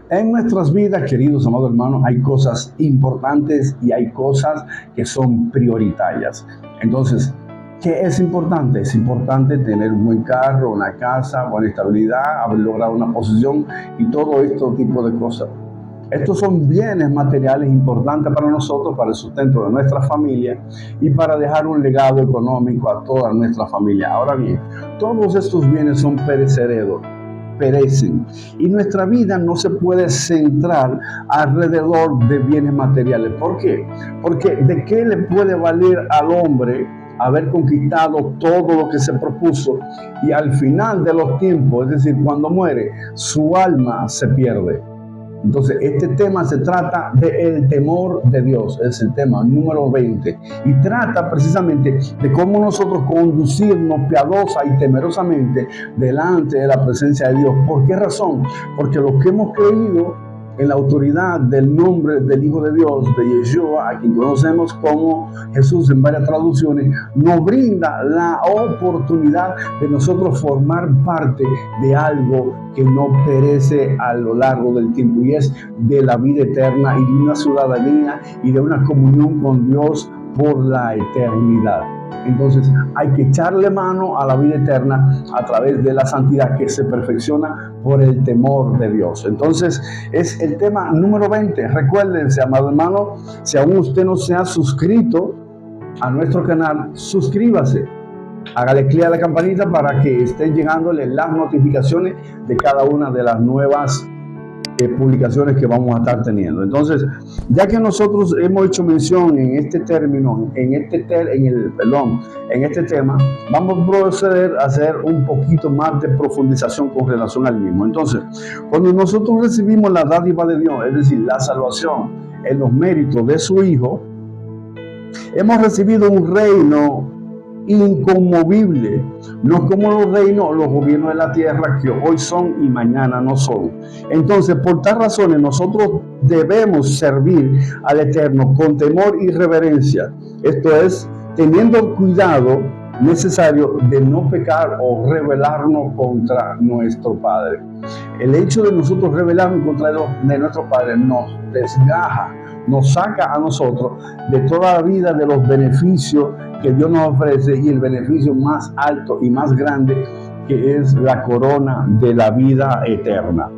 En nuestras vidas, queridos amados hermanos, hay cosas importantes y hay cosas que son prioritarias. Entonces, ¿qué es importante? Es importante tener un buen carro, una casa, buena estabilidad, haber logrado una posición y todo este tipo de cosas. Estos son bienes materiales importantes para nosotros, para el sustento de nuestra familia y para dejar un legado económico a toda nuestra familia. Ahora bien, todos estos bienes son perecederos, perecen, y nuestra vida no se puede centrar alrededor de bienes materiales. ¿Por qué? Porque ¿de qué le puede valer al hombre haber conquistado todo lo que se propuso y al final de los tiempos, es decir, cuando muere, su alma se pierde? Entonces, este tema se trata del temor de Dios, es el tema número 20, y trata precisamente de cómo nosotros conducirnos piadosa y temerosamente delante de la presencia de Dios. ¿Por qué razón? Porque los que hemos creído en la autoridad del nombre del Hijo de Dios, de Yeshua, a quien conocemos como Jesús en varias traducciones, nos brinda la oportunidad de nosotros formar parte de algo que no perece a lo largo del tiempo, y es de la vida eterna y de una ciudadanía y de una comunión con Dios por la eternidad. Entonces hay que echarle mano a la vida eterna a través de la santidad que se perfecciona por el temor de Dios. Entonces es el tema número 20. Recuérdense, amado hermano, si aún usted no se ha suscrito a nuestro canal, suscríbase. Hágale clic a la campanita para que estén llegándole las notificaciones de cada una de las nuevas publicaciones que vamos a estar teniendo. Entonces, ya que nosotros hemos hecho mención en este término, en este tema, vamos a proceder a hacer un poquito más de profundización con relación al mismo. Entonces, cuando nosotros recibimos la dádiva de Dios, es decir, la salvación en los méritos de su Hijo, hemos recibido un reino inconmovible, no como los reinos o los gobiernos de la tierra que hoy son y mañana no son. Entonces, por tal razones, nosotros debemos servir al Eterno con temor y reverencia. Esto es, teniendo cuidado necesario de no pecar o rebelarnos contra nuestro Padre. El hecho de nosotros rebelarnos contra de nuestro Padre nos desgaja, nos saca a nosotros de toda la vida de los beneficios que Dios nos ofrece, y el beneficio más alto y más grande, que es la corona de la vida eterna.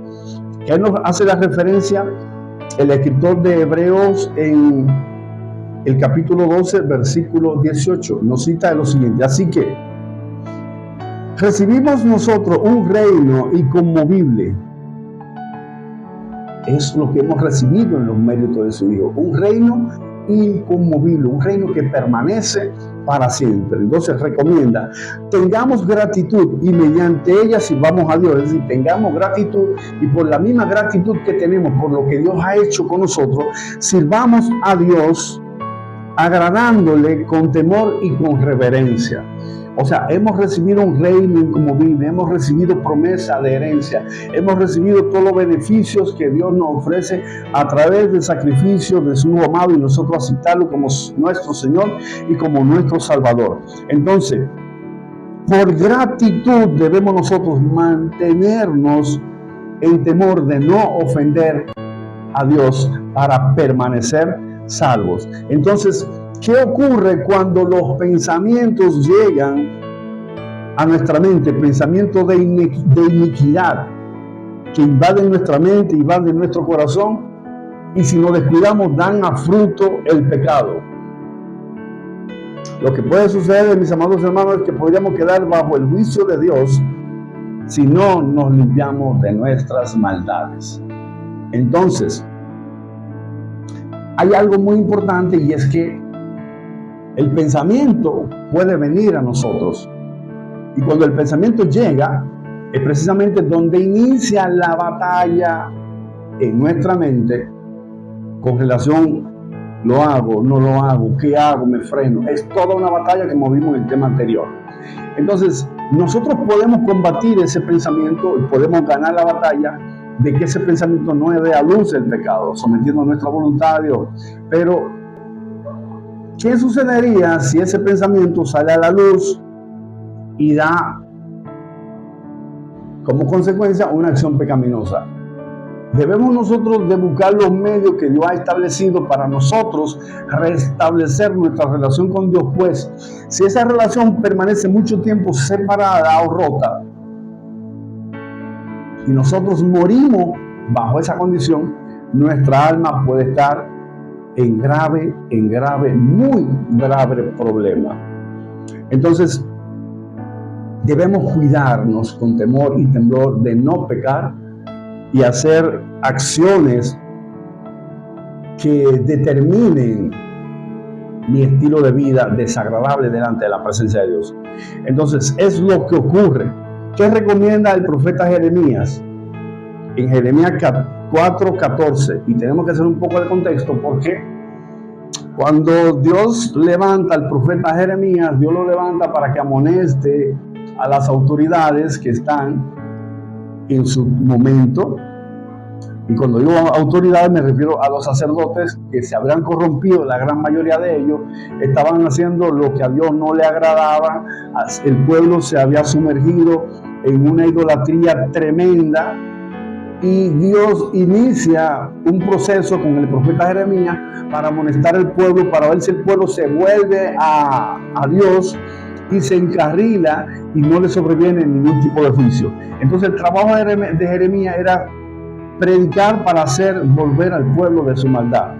Él nos hace la referencia, el escritor de Hebreos, en el capítulo 12, versículo 18, nos cita lo siguiente: así que recibimos nosotros un reino inconmovible. Es lo que hemos recibido en los méritos de su Hijo, un reino inconmovible, un reino que permanece para siempre. Entonces recomienda, tengamos gratitud y mediante ella sirvamos a Dios. Es decir, tengamos gratitud, y por la misma gratitud que tenemos por lo que Dios ha hecho con nosotros, sirvamos a Dios agradándole con temor y con reverencia. O sea, hemos recibido un reino inconmovible, hemos recibido promesa de herencia, hemos recibido todos los beneficios que Dios nos ofrece a través del sacrificio de su amado, y nosotros aceptarlo como nuestro Señor y como nuestro Salvador. Entonces, por gratitud debemos nosotros mantenernos en temor de no ofender a Dios para permanecer salvos. Entonces, ¿qué ocurre cuando los pensamientos llegan a nuestra mente? Pensamientos de iniquidad que invaden nuestra mente, invaden nuestro corazón, y si nos descuidamos dan a fruto el pecado. Lo que puede suceder, mis amados hermanos, es que podríamos quedar bajo el juicio de Dios si no nos limpiamos de nuestras maldades. Entonces, hay algo muy importante, y es que el pensamiento puede venir a nosotros, y cuando el pensamiento llega, es precisamente donde inicia la batalla en nuestra mente con relación: lo hago, no lo hago, qué hago, me freno. Es toda una batalla, como vimos en el tema anterior. Entonces, nosotros podemos combatir ese pensamiento y podemos ganar la batalla de que ese pensamiento no dé a luz el pecado, sometiendo nuestra voluntad a Dios. Pero, ¿qué sucedería si ese pensamiento sale a la luz y da como consecuencia una acción pecaminosa? Debemos nosotros de buscar los medios que Dios ha establecido para nosotros restablecer nuestra relación con Dios, pues si esa relación permanece mucho tiempo separada o rota y nosotros morimos bajo esa condición, nuestra alma puede estar en grave, muy grave problema. Entonces, debemos cuidarnos con temor y temblor de no pecar y hacer acciones que determinen mi estilo de vida desagradable delante de la presencia de Dios. Entonces, es lo que ocurre. ¿Qué recomienda el profeta Jeremías? En Jeremías 4:14, y tenemos que hacer un poco de contexto porque cuando Dios levanta al profeta Jeremías, Dios lo levanta para que amoneste a las autoridades que están en su momento. Y cuando digo autoridades me refiero a los sacerdotes que se habrían corrompido, la gran mayoría de ellos estaban haciendo lo que a Dios no le agradaba. El pueblo se había sumergido en una idolatría tremenda y Dios inicia un proceso con el profeta Jeremías para amonestar al pueblo, para ver si el pueblo se vuelve a Dios y se encarrila y no le sobreviene ningún tipo de juicio. Entonces el trabajo de Jeremías era predicar para hacer volver al pueblo de su maldad.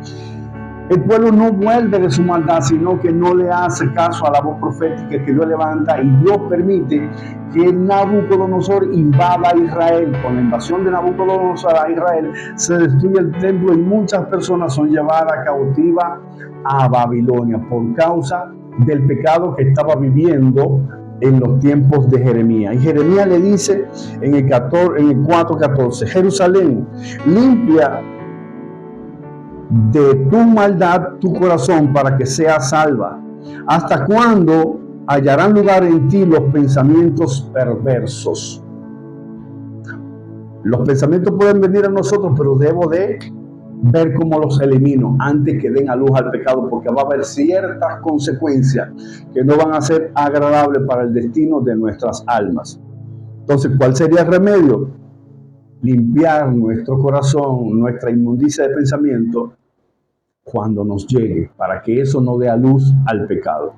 El pueblo no vuelve de su maldad, sino que no le hace caso a la voz profética que Dios levanta, y Dios permite que Nabucodonosor invada a Israel. Con la invasión de Nabucodonosor a Israel se destruye el templo y muchas personas son llevadas cautivas a Babilonia por causa del pecado que estaba viviendo en los tiempos de Jeremías. Y Jeremías le dice en el 4:14, Jerusalén, limpia de tu maldad tu corazón para que seas salva. ¿Hasta cuándo hallarán lugar en ti los pensamientos perversos? Los pensamientos pueden venir a nosotros, pero debo de ver cómo los elimino antes que den a luz al pecado, porque va a haber ciertas consecuencias que no van a ser agradables para el destino de nuestras almas. Entonces, ¿cuál sería el remedio? Limpiar nuestro corazón, nuestra inmundicia de pensamiento cuando nos llegue, para que eso no dé a luz al pecado.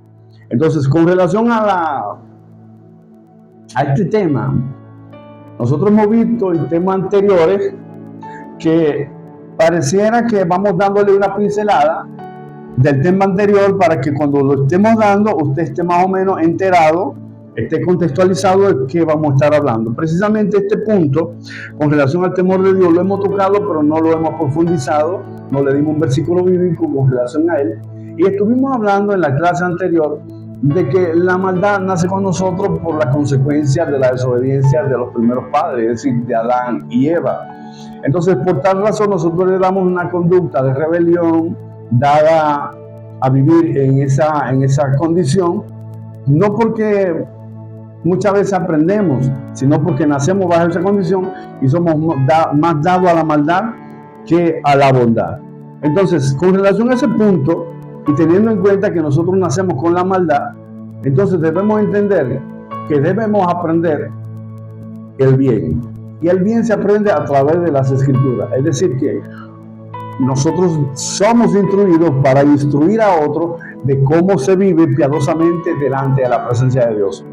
Entonces, con relación a este tema, nosotros hemos visto en temas anteriores que pareciera que vamos dándole una pincelada del tema anterior para que cuando lo estemos dando, usted esté más o menos enterado, esté contextualizado de qué vamos a estar hablando. Precisamente este punto, con relación al temor de Dios, lo hemos tocado, pero no lo hemos profundizado. No le dimos un versículo bíblico con relación a él. Y estuvimos hablando en la clase anterior de que la maldad nace con nosotros por las consecuencias de la desobediencia de los primeros padres, es decir, de Adán y Eva. Entonces, por tal razón, nosotros le damos una conducta de rebelión dada a vivir en esa condición, no porque muchas veces aprendemos, sino porque nacemos bajo esa condición y somos más dados a la maldad que a la bondad. Entonces, con relación a ese punto, y teniendo en cuenta que nosotros nacemos con la maldad, entonces debemos entender que debemos aprender el bien. Y el bien se aprende a través de las Escrituras. Es decir, que nosotros somos instruidos para instruir a otros de cómo se vive piadosamente delante de la presencia de Dios.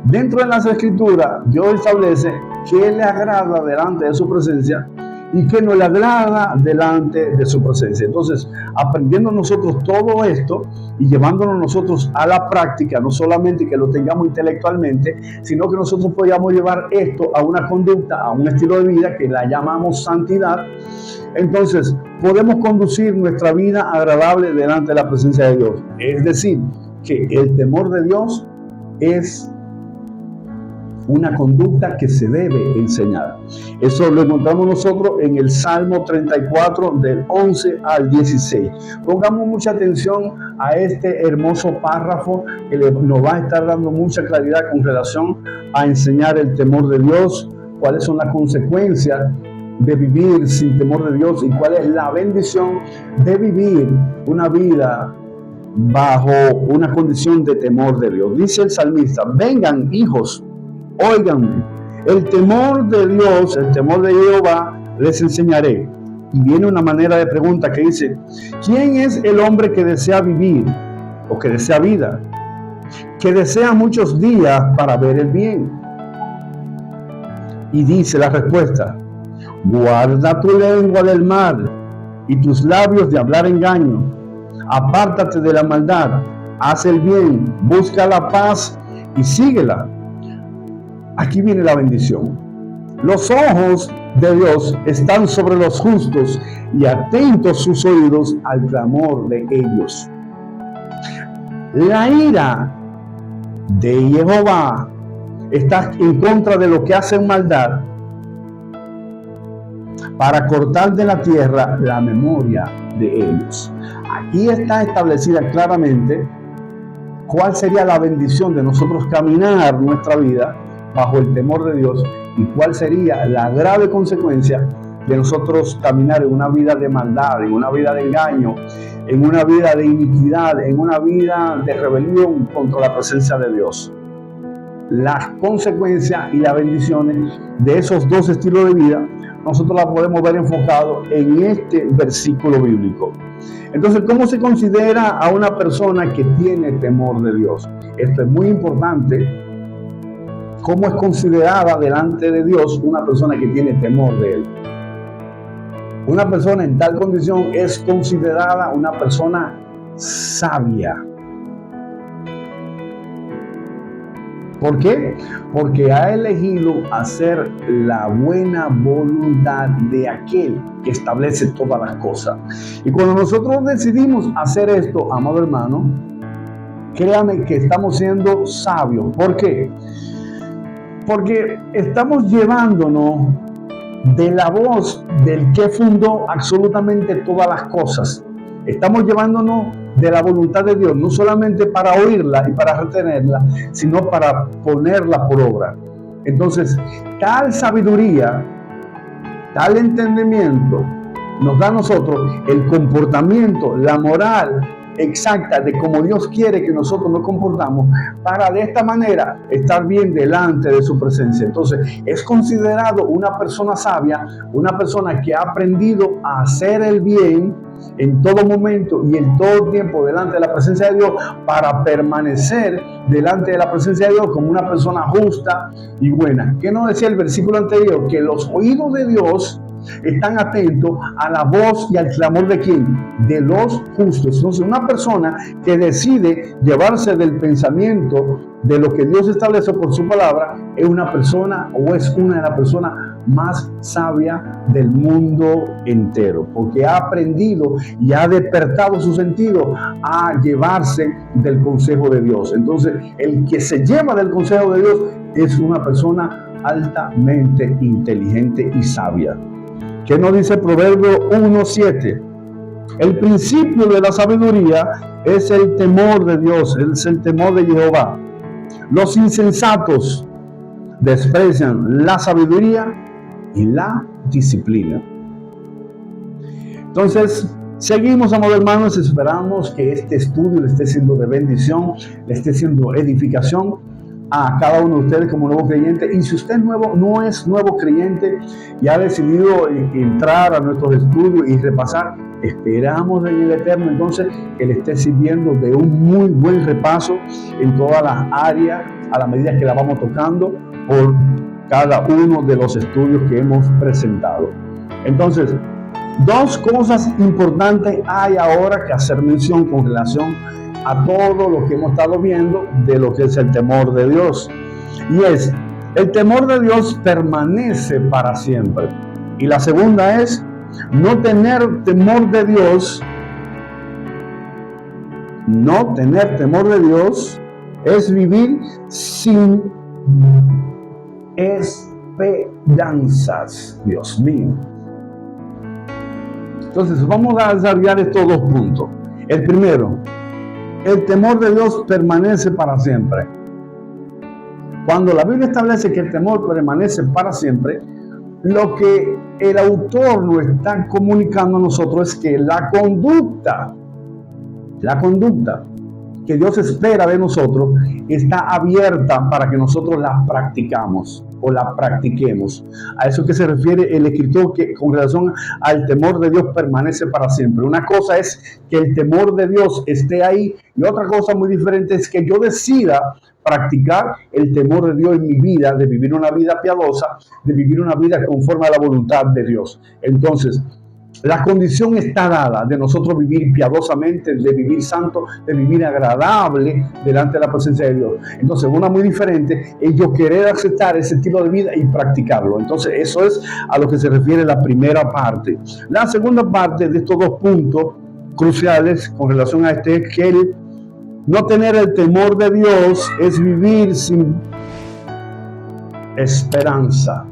Dentro de las Escrituras, Dios establece qué le agrada delante de su presencia y qué no le agrada delante de su presencia. Entonces, aprendiendo nosotros todo esto y llevándonos nosotros a la práctica, no solamente que lo tengamos intelectualmente, sino que nosotros podamos llevar esto a una conducta, a un estilo de vida que la llamamos santidad. Entonces, podemos conducir nuestra vida agradable delante de la presencia de Dios. Es decir, que el temor de Dios es una conducta que se debe enseñar. Eso lo encontramos nosotros en el Salmo 34 del 11 al 16. Pongamos mucha atención a este hermoso párrafo que nos va a estar dando mucha claridad con relación a enseñar el temor de Dios, cuáles son las consecuencias de vivir sin temor de Dios y cuál es la bendición de vivir una vida bajo una condición de temor de Dios. Dice el salmista: vengan, hijos, óiganme, el temor de Dios, el temor de Jehová, les enseñaré. Y viene una manera de pregunta que dice, ¿quién es el hombre que desea vivir o que desea vida? Que desea muchos días para ver el bien. Y dice la respuesta, guarda tu lengua del mal y tus labios de hablar engaño. Apártate de la maldad, haz el bien, busca la paz y síguela. Aquí viene la bendición. Los ojos de Dios están sobre los justos y atentos sus oídos al clamor de ellos. La ira de Jehová está en contra de los que hacen maldad, para cortar de la tierra la memoria de ellos. Aquí está establecida claramente cuál sería la bendición de nosotros caminar nuestra vida bajo el temor de Dios y cuál sería la grave consecuencia de nosotros caminar en una vida de maldad, en una vida de engaño, en una vida de iniquidad, en una vida de rebelión contra la presencia de Dios. Las consecuencias y las bendiciones de esos dos estilos de vida nosotros las podemos ver enfocado en este versículo bíblico. Entonces, ¿cómo se considera a una persona que tiene temor de Dios? Esto es muy importante. ¿Cómo es considerada delante de Dios una persona que tiene temor de Él? Una persona en tal condición es considerada una persona sabia. ¿Por qué? Porque ha elegido hacer la buena voluntad de aquel que establece todas las cosas. Y cuando nosotros decidimos hacer esto, amado hermano, créame que estamos siendo sabios. ¿Por qué? Porque estamos llevándonos de la voz del que fundó absolutamente todas las cosas. Estamos llevándonos de la voluntad de Dios, no solamente para oírla y para retenerla, sino para ponerla por obra. Entonces, tal sabiduría, tal entendimiento, nos da a nosotros el comportamiento, la moral exacta de cómo Dios quiere que nosotros nos comportamos para de esta manera estar bien delante de su presencia. Entonces, es considerado una persona sabia, una persona que ha aprendido a hacer el bien en todo momento y en todo tiempo delante de la presencia de Dios, para permanecer delante de la presencia de Dios como una persona justa y buena. ¿Qué nos decía el versículo anterior? Que los oídos de Dios están atentos a la voz y al clamor de ¿quién? De los justos. Entonces, una persona que decide llevarse del pensamiento de lo que Dios establece por su palabra es una persona, o es una de las personas más sabias del mundo entero, porque ha aprendido y ha despertado su sentido a llevarse del consejo de Dios. Entonces, el que se lleva del consejo de Dios es una persona altamente inteligente y sabia. ¿Qué nos dice Proverbio 1:7? El principio de la sabiduría es el temor de Dios, es el temor de Jehová. Los insensatos desprecian la sabiduría y la disciplina. Entonces, seguimos, amados hermanos, esperamos que este estudio le esté siendo de bendición, le esté siendo edificación a cada uno de ustedes como nuevo creyente. Y si usted no es nuevo creyente y ha decidido entrar a nuestros estudios y repasar, esperamos en el Eterno entonces que le esté sirviendo de un muy buen repaso en todas las áreas a la medida que la vamos tocando por cada uno de los estudios que hemos presentado. Entonces, dos cosas importantes hay ahora que hacer mención con relación a todo lo que hemos estado viendo de lo que es el temor de Dios. Y es, el temor de Dios permanece para siempre. Y la segunda es, no tener temor de Dios, no tener temor de Dios es vivir sin esperanzas. Dios mío. Entonces, vamos a desarrollar estos dos puntos. El primero, el temor de Dios permanece para siempre. Cuando la Biblia establece que el temor permanece para siempre, lo que el autor nos está comunicando a nosotros es que la conducta que Dios espera de nosotros está abierta para que nosotros la practicamos o la practiquemos. A eso que se refiere el escritor, que con relación al temor de Dios permanece para siempre. Una cosa es que el temor de Dios esté ahí, y otra cosa muy diferente es que yo decida practicar el temor de Dios en mi vida, de vivir una vida piadosa, de vivir una vida conforme a la voluntad de Dios. Entonces, la condición está dada de nosotros vivir piadosamente, de vivir santo, de vivir agradable delante de la presencia de Dios. Entonces, una muy diferente es yo querer aceptar ese estilo de vida y practicarlo. Entonces, eso es a lo que se refiere la primera parte. La segunda parte de estos dos puntos cruciales con relación a este es que el no tener el temor de Dios es vivir sin esperanza.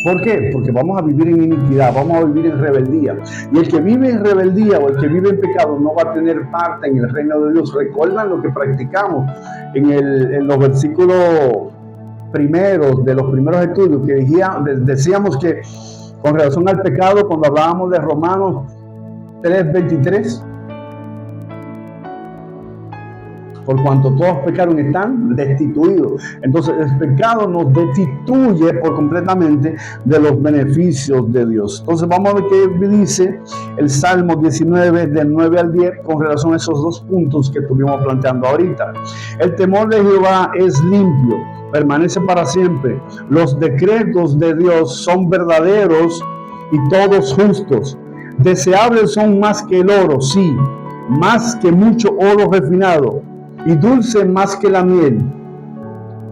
¿Por qué? Porque vamos a vivir en iniquidad, vamos a vivir en rebeldía. Y el que vive en rebeldía o el que vive en pecado no va a tener parte en el reino de Dios. Recuerdan lo que practicamos en los versículos primeros, de los primeros estudios, que decíamos que con relación al pecado, cuando hablábamos de Romanos 3:23, por cuanto todos pecaron están destituidos. Entonces el pecado nos destituye por completamente de los beneficios de Dios. Entonces vamos a ver qué dice el Salmo 19 del 9 al 10 con relación a esos dos puntos que estuvimos planteando ahorita. El temor de Jehová es limpio, permanece para siempre. Los decretos de Dios son verdaderos y todos justos. Deseables son más que el oro, sí, más que mucho oro refinado, y dulce más que la miel,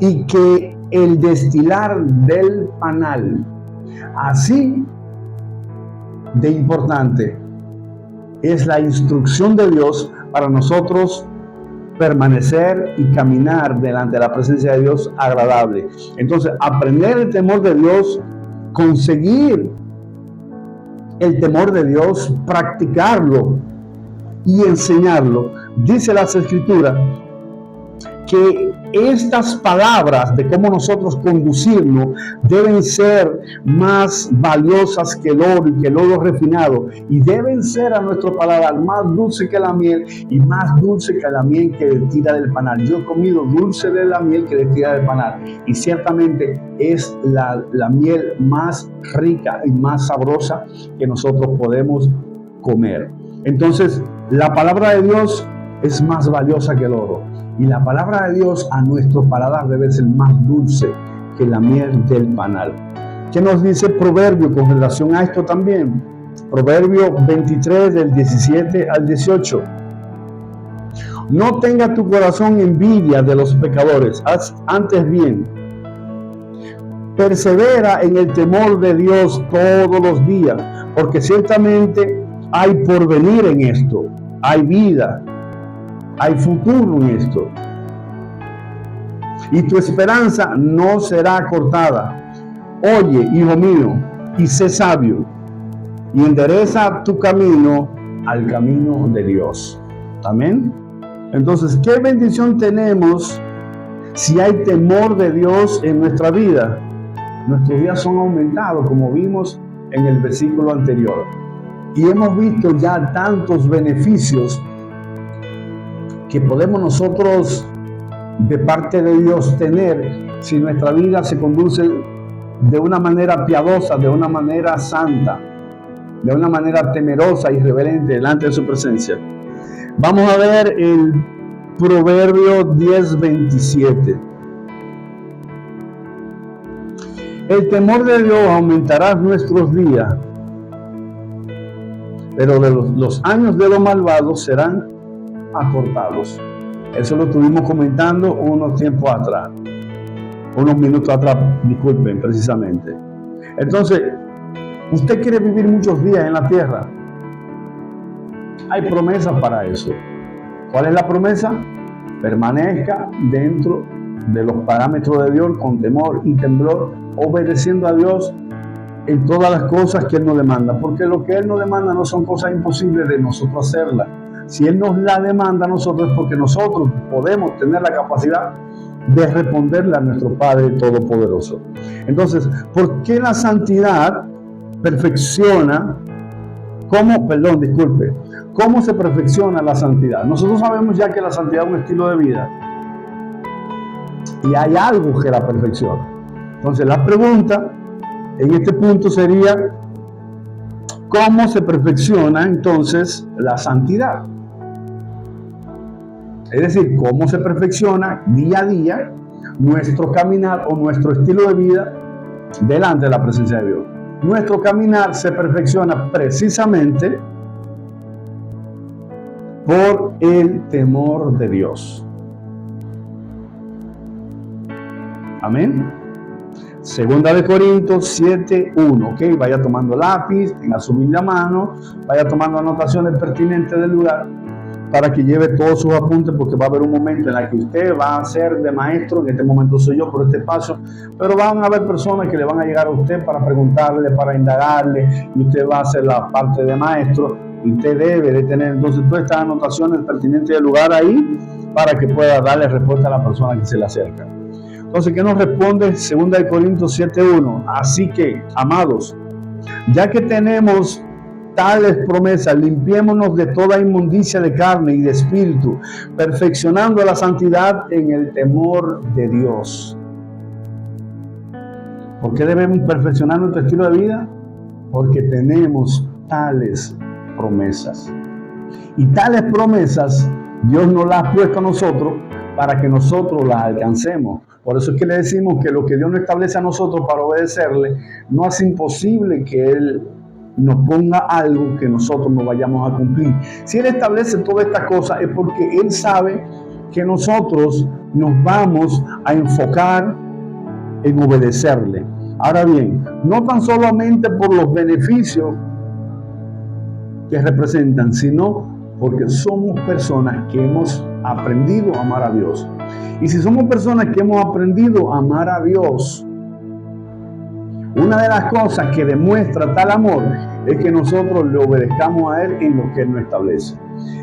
y que el destilar del panal. Así de importante es la instrucción de Dios para nosotros permanecer y caminar delante de la presencia de Dios agradable. Entonces, aprender el temor de Dios, conseguir el temor de Dios, practicarlo y enseñarlo. Dice las Escrituras que estas palabras de cómo nosotros conducirnos deben ser más valiosas que el oro y que el oro refinado, y deben ser a nuestro paladar más dulce que la miel y más dulce que la miel que tira del panal. Yo he comido dulce de la miel que le tira del panal, y ciertamente es la miel más rica y más sabrosa que nosotros podemos comer. Entonces, la palabra de Dios es más valiosa que el oro, y la palabra de Dios a nuestro paladar debe ser más dulce que la miel del panal. ¿Qué nos dice Proverbio con relación a esto también? Proverbio 23 del 17 al 18. No tenga tu corazón envidia de los pecadores, haz antes bien. Persevera en el temor de Dios todos los días, porque ciertamente hay porvenir en esto, hay vida, hay futuro en esto, y tu esperanza no será cortada. Oye, hijo mío, y sé sabio, y endereza tu camino al camino de Dios. Amén. Entonces, ¿qué bendición tenemos si hay temor de Dios en nuestra vida? Nuestros días son aumentados, como vimos en el versículo anterior. Y hemos visto ya tantos beneficios que podemos nosotros de parte de Dios tener si nuestra vida se conduce de una manera piadosa, de una manera santa, de una manera temerosa y reverente delante de su presencia. Vamos a ver el Proverbio 10:27. El temor de Dios aumentará nuestros días, pero de los años de los malvados serán acortados. Eso lo estuvimos comentando unos tiempos atrás, unos minutos atrás, disculpen, precisamente. Entonces, usted quiere vivir muchos días en la tierra. Hay promesas para eso. ¿Cuál es la promesa? Permanezca dentro de los parámetros de Dios con temor y temblor, obedeciendo a Dios en todas las cosas que Él nos demanda, porque lo que Él nos demanda no son cosas imposibles de nosotros hacerlas. Si Él nos la demanda a nosotros es porque nosotros podemos tener la capacidad de responderle a nuestro Padre Todopoderoso. Entonces, ¿por qué la santidad perfecciona ¿Cómo se perfecciona la santidad? Nosotros sabemos ya que la santidad es un estilo de vida y hay algo que la perfecciona. Entonces la pregunta en este punto sería, ¿cómo se perfecciona entonces la santidad? Es decir, ¿cómo se perfecciona día a día nuestro caminar o nuestro estilo de vida delante de la presencia de Dios? Nuestro caminar se perfecciona precisamente por el temor de Dios. Amén. Segunda de Corintios 7:1, ¿ok? Vaya tomando lápiz, tenga su Biblia a mano, vaya tomando anotaciones pertinentes del lugar para que lleve todos sus apuntes, porque va a haber un momento en el que usted va a ser de maestro. En este momento soy yo por este paso, pero van a haber personas que le van a llegar a usted para preguntarle, para indagarle, y usted va a hacer la parte de maestro. Y usted debe de tener entonces todas estas anotaciones pertinentes del lugar ahí para que pueda darle respuesta a la persona que se le acerca. Entonces, ¿qué nos responde 2 Corintios 7:1? Así que, amados, ya que tenemos tales promesas, limpiémonos de toda inmundicia de carne y de espíritu, perfeccionando la santidad en el temor de Dios. ¿Por qué debemos perfeccionar nuestro estilo de vida? Porque tenemos tales promesas. Y tales promesas Dios nos las ha puesto a nosotros para que nosotros las alcancemos. Por eso es que le decimos que lo que Dios nos establece a nosotros para obedecerle, no es imposible que Él nos ponga algo que nosotros no vayamos a cumplir. Si Él establece todas estas cosas es porque Él sabe que nosotros nos vamos a enfocar en obedecerle. Ahora bien, no tan solamente por los beneficios que representan, sino porque somos personas que hemos aprendido a amar a Dios. Y si somos personas que hemos aprendido a amar a Dios, una de las cosas que demuestra tal amor es que nosotros le obedezcamos a Él en lo que Él nos establece.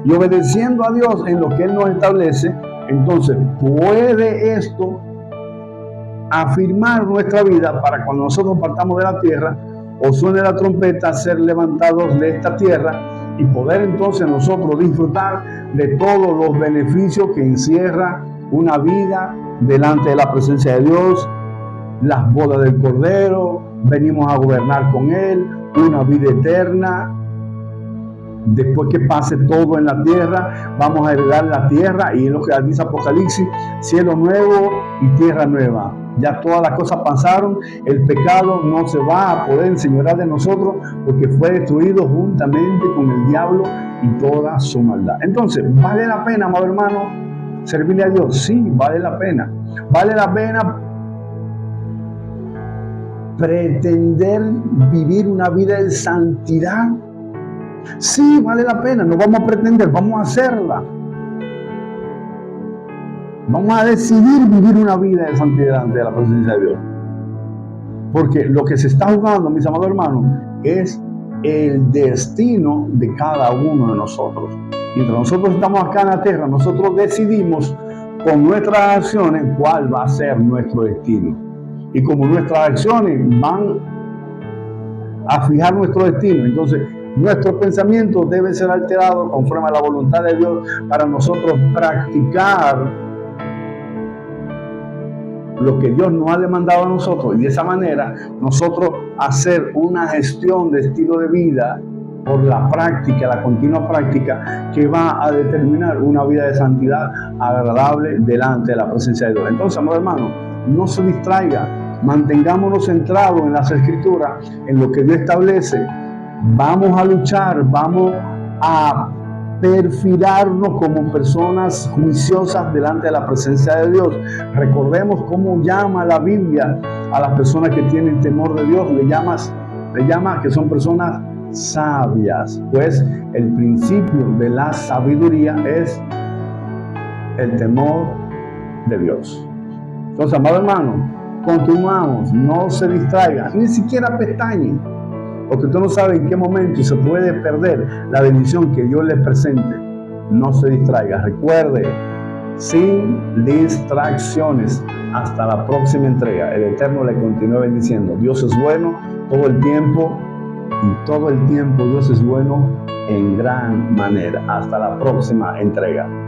Y obedeciendo a Dios en lo que Él nos establece, entonces puede esto afirmar nuestra vida para cuando nosotros partamos de la tierra o suene la trompeta, ser levantados de esta tierra y poder entonces nosotros disfrutar de todos los beneficios que encierra una vida delante de la presencia de Dios, las bodas del Cordero, venimos a gobernar con Él, una vida eterna. Después que pase todo en la tierra, vamos a heredar la tierra, y es lo que dice Apocalipsis: cielo nuevo y tierra nueva. Ya todas las cosas pasaron, el pecado no se va a poder enseñorear de nosotros porque fue destruido juntamente con el diablo y toda su maldad. Entonces, ¿vale la pena, amado hermano, servirle a Dios? Sí, vale la pena. Vale la pena pretender vivir una vida de santidad. Sí, vale la pena. No vamos a pretender, vamos a hacerla. Vamos a decidir vivir una vida de santidad ante la presencia de Dios. Porque lo que se está jugando, mis amados hermanos, es el destino de cada uno de nosotros. Mientras nosotros estamos acá en la tierra, nosotros decidimos con nuestras acciones cuál va a ser nuestro destino. Y como nuestras acciones van a fijar nuestro destino, entonces nuestros pensamientos deben ser alterados conforme a la voluntad de Dios para nosotros practicar lo que Dios nos ha demandado a nosotros, y de esa manera nosotros hacer una gestión de estilo de vida por la práctica, la continua práctica que va a determinar una vida de santidad agradable delante de la presencia de Dios. Entonces, amado hermano, no se distraiga, mantengámonos centrados en las Escrituras, en lo que Dios establece. Vamos a luchar, vamos a perfilarnos como personas juiciosas delante de la presencia de Dios. Recordemos cómo llama la Biblia a las personas que tienen temor de Dios. Le llama que son personas sabias, pues el principio de la sabiduría es el temor de Dios. Entonces, amado hermano, continuamos, no se distraiga, ni siquiera pestañe, porque usted no sabe en qué momento se puede perder la bendición que Dios le presente. No se distraiga. Recuerde, sin distracciones. Hasta la próxima entrega. El Eterno le continúe bendiciendo. Dios es bueno todo el tiempo y todo el tiempo Dios es bueno en gran manera. Hasta la próxima entrega.